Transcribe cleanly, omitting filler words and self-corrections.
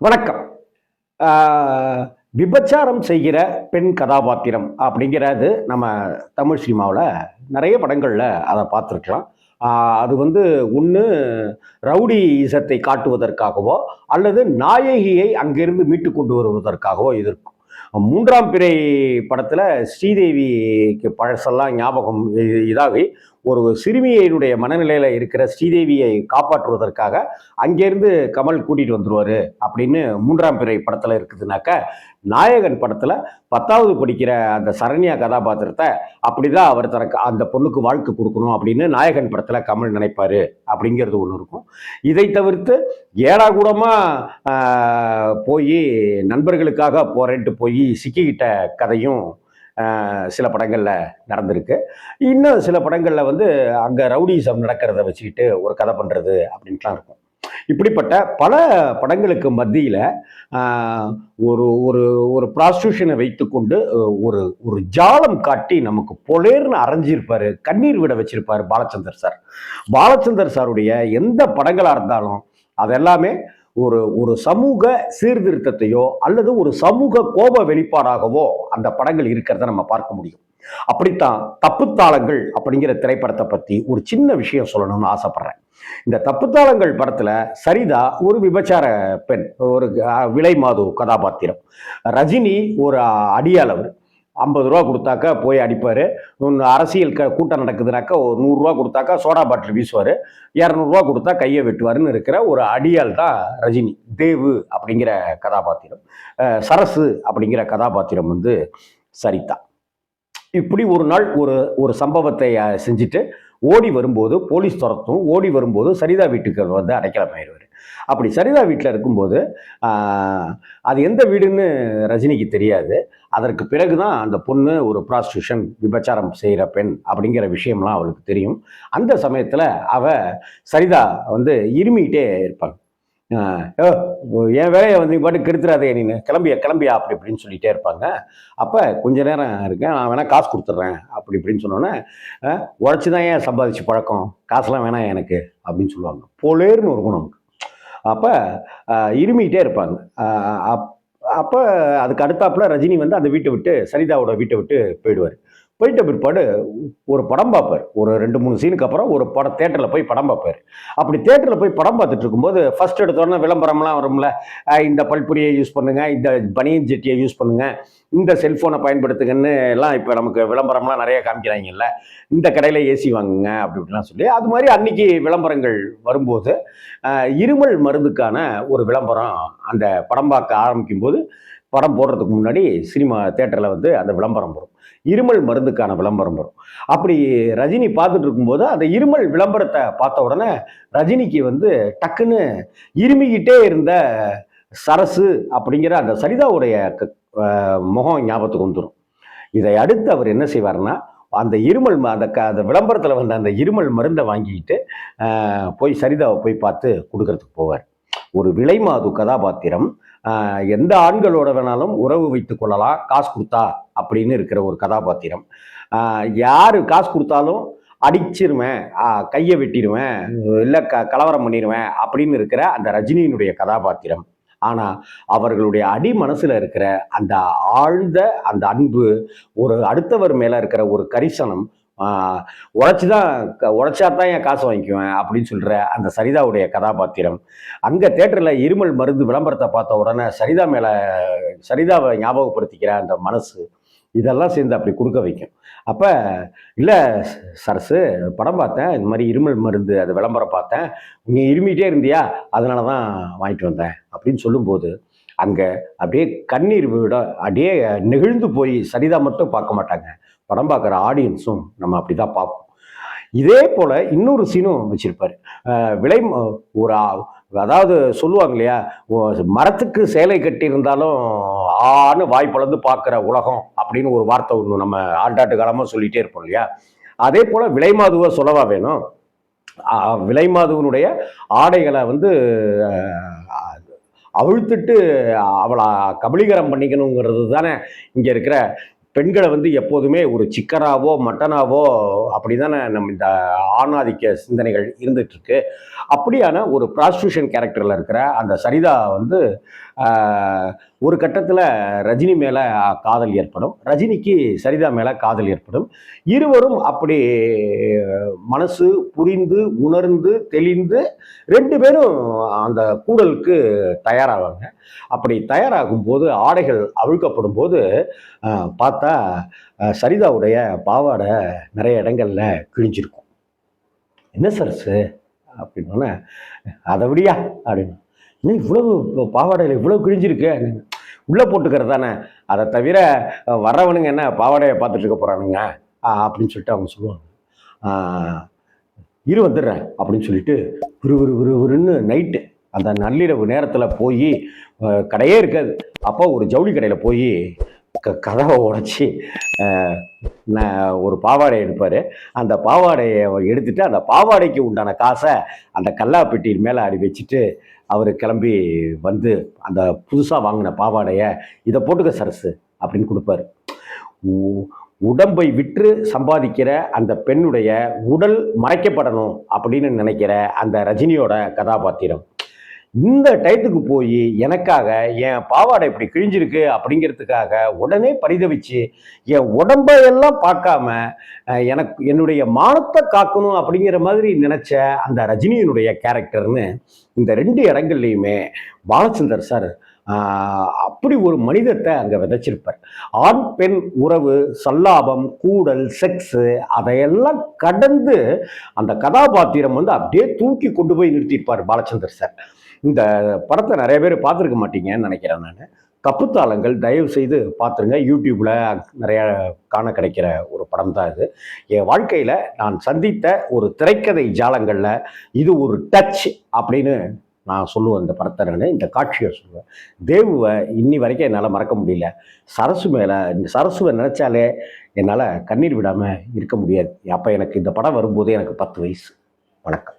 வணக்கம். ஆஹ் விபச்சாரம் செய்கிற பெண் கதாபாத்திரம் அப்படிங்கிறது நம்ம தமிழ் சினிமாவில் நிறைய படங்களில் அதை பார்த்துருக்கலாம். அது வந்து ஒன்று ரவுடிசத்தை காட்டுவதற்காகவோ அல்லது நாயகியை அங்கிருந்து மீட்டு கொண்டு வருவதற்காகவோ இது இருக்கும். மூன்றாம் பிறை படத்தில் ஸ்ரீதேவிக்கு பழசெல்லாம் ஞாபகம் இதாகி ஒரு சிறுமியினுடைய மனநிலையில் இருக்கிற ஸ்ரீதேவியை காப்பாற்றுவதற்காக அங்கேருந்து கமல் கூட்டிகிட்டு வந்துருவார் அப்படின்னு மூன்றாம் பிறை படத்தில் இருக்குதுனாக்க, நாயகன் படத்தில் 10வது படிக்கிற அந்த சரண்யா கதாபாத்திரத்தை அப்படிதான் அவர் தனக்கு அந்த பொண்ணுக்கு வாழ்க்கை கொடுக்கணும் அப்படின்னு நாயகன் படத்தில் கமல் நினைப்பாரு அப்படிங்கிறது ஒன்று இருக்கும். இதை தவிர்த்து ஏடாகூடமாக போய் நண்பர்களுக்காக போறேன்ட்டு போய் சிக்கிக்கிட்ட கதையும் சில படங்களில் நடந்திருக்கு. இன்னும் சில படங்களில் வந்து அங்கே ரவுடிசம் நடக்கிறத வச்சுக்கிட்டு ஒரு கதை பண்ணுறது அப்படின்ட்டுலாம் இருக்கும். இப்படிப்பட்ட பல படங்களுக்கு மத்தியில் ஒரு ஒரு ஒரு ப்ராஸ்டியூஷனை வைத்துக்கொண்டு ஒரு ஒரு ஜாலம் காட்டி நமக்கு பொலேர்னு அரைஞ்சிருப்பாரு, கண்ணீர் விட வச்சிருப்பாரு பாலச்சந்தர் சார். பாலச்சந்தர் சாருடைய எந்த படங்களாக இருந்தாலும் அதெல்லாமே ஒரு ஒரு சமூக சீர்திருத்தத்தையோ அல்லது ஒரு சமூக கோப வெளிப்பாடாகவோ அந்த படங்கள் இருக்கிறத நம்ம பார்க்க முடியும். அப்படித்தான் தப்புத்தாளங்கள் அப்படிங்கிற திரைப்படத்தை பத்தி ஒரு சின்ன விஷயம் சொல்லணும்னு ஆசைப்படுறேன். இந்த தப்புத்தாளங்கள் படத்துல சரிதா ஒரு விபச்சார பெண், ஒரு விலை மாது கதாபாத்திரம். ரஜினி ஒரு அடியாளவர். 50 ரூபா கொடுத்தாக்கா போய் அடிப்பார். அரசியல் கூட்டம் நடக்குதுனாக்கா ஒரு 100 ரூபா கொடுத்தாக்கா சோடா பாட்டில் வீசுவார். 200 ரூபா கொடுத்தா கையை வெட்டுவாருன்னு இருக்கிற ஒரு அடியால் தான் ரஜினி. தேவு அப்படிங்கிற கதாபாத்திரம். சரசு அப்படிங்கிற கதாபாத்திரம் வந்து சரிதா. இப்படி ஒரு நாள் ஒரு ஒரு சம்பவத்தை செஞ்சுட்டு ஓடி வரும்போது போலீஸ் துரத்தும். ஓடி வரும்போது சரிதா வீட்டுக்கு வந்து அடைக்கலம் ஆயிடுவார். அப்படி சரிதா வீட்டில் இருக்கும்போது அது எந்த வீடுன்னு ரஜினிக்கு தெரியாது. அதற்கு பிறகுதான் அந்த பொண்ணு ஒரு ப்ராஸ்டியூஷன், விபச்சாரம் செய்கிற பெண் அப்படிங்கிற விஷயம்லாம் அவளுக்கு தெரியும். அந்த சமயத்தில் சரிதா வந்து இருமிக்கிட்டே இருப்பாங்க. என் வேலையை வந்து பாட்டு கெடுத்துறாதே, நீ கிளம்பியா அப்படி இப்படின்னு சொல்லிட்டே இருப்பாங்க. அப்போ கொஞ்ச நேரம் இருக்கேன், நான் வேணா காசு கொடுத்துட்றேன் அப்படி இப்படின்னு சொன்னோன்னே, உழைச்சி தான் ஏன் சம்பாதிச்சு பழக்கம், காசுலாம் வேணாம் எனக்கு அப்படின்னு சொல்லுவாங்க. போலேர்னு ஒரு குணம். அப்போ இருமிக்கிட்டே இருப்பாங்க. அப்போ அதுக்கு அடுத்தாப்புல ரஜினி வந்து அந்த வீட்டை விட்டு, சரிதாவோட வீட்டை விட்டு போயிடுவார். போயிட்ட பிற்பாடு ஒரு படம் பார்ப்பார். ஒரு 2-3 சீனுக்கு அப்புறம் ஒரு படம் தேட்டரில் போய் படம் பார்ப்பார். அப்படி தேட்டரில் போய் படம் பார்த்துட்டு இருக்கும்போது ஃபர்ஸ்ட் எடுத்தோடனே விளம்பரம்லாம் வரும்ல, இந்த பல்புரியை யூஸ் பண்ணுங்க, இந்த பனியன் ஜெட்டியை யூஸ் பண்ணுங்க, இந்த செல்ஃபோனை பயன்படுத்துங்கன்னு எல்லாம் இப்போ நமக்கு விளம்பரம்லாம் நிறைய காமிக்கிறாங்கல்ல, இந்த கடையில் ஏசி வாங்குங்க அப்படி இப்படிலாம் சொல்லி, அது மாதிரி அன்னைக்கு விளம்பரங்கள் வரும்போது இருமல் மருந்துக்கான ஒரு விளம்பரம் அந்த படம் பார்க்க ஆரம்பிக்கும் போது, படம் போடுறதுக்கு முன்னாடி சினிமா தேட்டரில் வந்து அந்த விளம்பரம் வரும். இருமல் மருந்துக்கான விளம்பரம் வரும். அப்படி ரஜினி பார்த்துட்டு இருக்கும்போது அந்த இருமல் விளம்பரத்தை பார்த்த உடனே ரஜினிக்கு வந்து டக்குன்னு இருமிக்கிட்டே இருந்த சரசு அப்படிங்கிற அந்த சரிதாவுடைய முகம் ஞாபகத்துக்கு வந்துடும். இதை அடுத்து அவர் என்ன செய்வார்னா, அந்த இருமல் அந்த விளம்பரத்தில் வந்த அந்த இருமல் மருந்தை வாங்கிக்கிட்டு போய் சரிதாவை போய் பார்த்து கொடுக்கறதுக்கு போவார். ஒரு விலைமாது கதாபாத்திரம், எந்த ஆண்களோட வேணாலும் உறவு வைத்துக் கொள்ளலாம் காசு கொடுத்தா அப்படின்னு இருக்கிற ஒரு கதாபாத்திரம். யாரு காசு கொடுத்தாலும் அடிச்சிருவேன், கையை வெட்டிடுவேன், இல்லை கலவரம் பண்ணிடுவேன் அப்படின்னு இருக்கிற அந்த ரஜினியினுடைய கதாபாத்திரம். ஆனா அவர்களுடைய அடி மனசுல இருக்கிற அந்த ஆழ்ந்த அந்த அன்பு, ஒரு அடுத்தவர் மேல இருக்கிற ஒரு கரிசனம், உழைச்சாதான் என் காசு வாங்கிக்குவேன் அப்படின்னு சொல்ற அந்த சரிதாவுடைய கதாபாத்திரம். அங்க தேட்டர்ல இருமல் மருந்து விளம்பரத்தை பார்த்த உடனே சரிதாவை ஞாபகப்படுத்திக்கிற அந்த மனசு, இதெல்லாம் சேர்ந்து அப்படி கொடுக்க வைக்கும். அப்ப இல்ல சரசு, படம் பார்த்தேன், இந்த மாதிரி இருமல் மருந்து அது விளம்பரம் பார்த்தேன், நீ இருமிட்டே இருந்தியா, அதனாலதான் வாங்கிட்டு வந்தேன் அப்படின்னு சொல்லும்போது அங்க அப்படியே கண்ணீர் விட அப்படியே நெகிழ்ந்து போய் சரிதா மட்டும் பார்க்க மாட்டாங்க, படம் பார்க்குற ஆடியன்ஸும் நம்ம அப்படிதான் பார்ப்போம். இதே போல இன்னொரு சீனும் வச்சிருப்பாரு. விலை ஒரு அதாவது சொல்லுவாங்க இல்லையா, மரத்துக்கு சேலை கட்டி இருந்தாலும் ஆன்னு வாய் பழந்து பார்க்குற உலகம் அப்படின்னு ஒரு வார்த்தை ஒன்று நம்ம ஆண்டாட்டு காலமாக சொல்லிட்டே இருப்போம் இல்லையா. அதே போல விலைமாதுவை சொல்லவா வேணும். விலைமாதுவனுடைய ஆடைகளை வந்து அவிழ்த்துட்டு அவளை கபலீகரம் பண்ணிக்கணுங்கிறது தானே இங்கே இருக்கிற பெண்களை வந்து எப்போதுமே ஒரு சிக்கனாவோ மட்டனாவோ அப்படிதானே நம்ம இந்த ஆணாதிக்க சிந்தனைகள் இருந்துட்டு இருக்கு. அப்படியான ஒரு ப்ராஸ்டியூஷன் கேரக்டர்ல இருக்கிற அந்த சரிதா வந்து ஒரு கட்டத்தில் ரஜினி மேலே காதல் ஏற்படும், ரஜினிக்கு சரிதா மேலே காதல் ஏற்படும். இருவரும் அப்படி மனசு புரிந்து உணர்ந்து தெளிந்து ரெண்டு பேரும் அந்த கூடலுக்கு தயாராவாங்க. அப்படி தயாராகும் போது ஆடைகள் அவிழ்க்கப்படும் போது பார்த்தா சரிதாவுடைய பாவாடை நிறைய இடங்கள்ல கிழிஞ்சிருக்கும். என்ன சரசு அப்படின்னோடனே, அதை விடியா அப்படின்னு. இன்னும் இவ்வளவு பாவாடையில் இவ்வளவு கிழிஞ்சிருக்கு, உள்ளே போட்டுக்கிறது தானே, அதை தவிர வர்றவனுங்க என்ன பாவாடையை பார்த்துட்டு இருக்க போகிறானுங்க அப்படின்னு சொல்லிட்டு அவங்க சொல்லுவாங்க. இரு வந்துடுறேன் அப்படின்னு சொல்லிட்டு விறுவிறுன்னு நைட்டு அந்த நள்ளிரவு நேரத்தில் போய் கடையே இருக்காது, அப்போ ஒரு ஜவுளி கடையில் போய் கதவை உடைச்சி ஒரு பாவாடை எடுப்பார். அந்த பாவாடையை எடுத்துட்டு அந்த பாவாடைக்கு உண்டான காசை அந்த கல்லாப்பெட்டியின் மேலே அடி வச்சுட்டு அவர் கிளம்பி வந்து அந்த புதுசாக வாங்கின பாவாடையை இதை போட்டுக்க சரசு அப்படின்னு கொடுப்பாரு. உடம்பை விற்று சம்பாதிக்கிற அந்த பெண்ணுடைய உடல் மறைக்கப்படணும் அப்படின்னு நினைக்கிற அந்த ரஜினியோட கதாபாத்திரம் இந்த டயத்துக்கு போய் எனக்காக என் பாவாடை இப்படி கிழிஞ்சிருக்கு அப்படிங்கிறதுக்காக உடனே பரிதவிச்சு என் உடம்பையெல்லாம் பார்க்காம எனக்கு என்னுடைய மானத்தை காக்கணும் அப்படிங்கிற மாதிரி நினைச்ச அந்த ரஜினியினுடைய கேரக்டர்னு இந்த ரெண்டு இடங்கள்லையுமே பாலச்சந்தர் சார் அப்படி ஒரு மனிதத்தை அங்கே விதைச்சிருப்பார். ஆண் பெண் உறவு, சல்லாபம், கூடல், செக்ஸு அதையெல்லாம் கடந்து அந்த கதாபாத்திரம் வந்து அப்படியே தூக்கி கொண்டு போய் நிறுத்தியிருப்பார் பாலச்சந்தர் சார். இந்த படத்தை நிறைய பேர் பார்த்துருக்க மாட்டீங்கன்னு நினைக்கிறேன் நான். கப்புத்தாளங்கள் தயவு செய்து பார்த்துருங்க, யூடியூப்பில் நிறைய காண கிடைக்கிற ஒரு படம் தான் இது. என் வாழ்க்கையில் நான் சந்தித்த ஒரு திரைக்கதை ஜாலங்களில் இது ஒரு டச் அப்படின்னு நான் சொல்லுவேன். இந்த படத்தை நான் இந்த காட்சியை சொல்லுவேன். தேவுவை இன்னி வரைக்கும் என்னால் மறக்க முடியல. சரசு மேலே இந்த சரசுவை நினச்சாலே என்னால் கண்ணீர் விடாமல் இருக்க முடியாது. அப்போ எனக்கு இந்த படம் வரும்போதே எனக்கு 10 வயசு. வணக்கம்.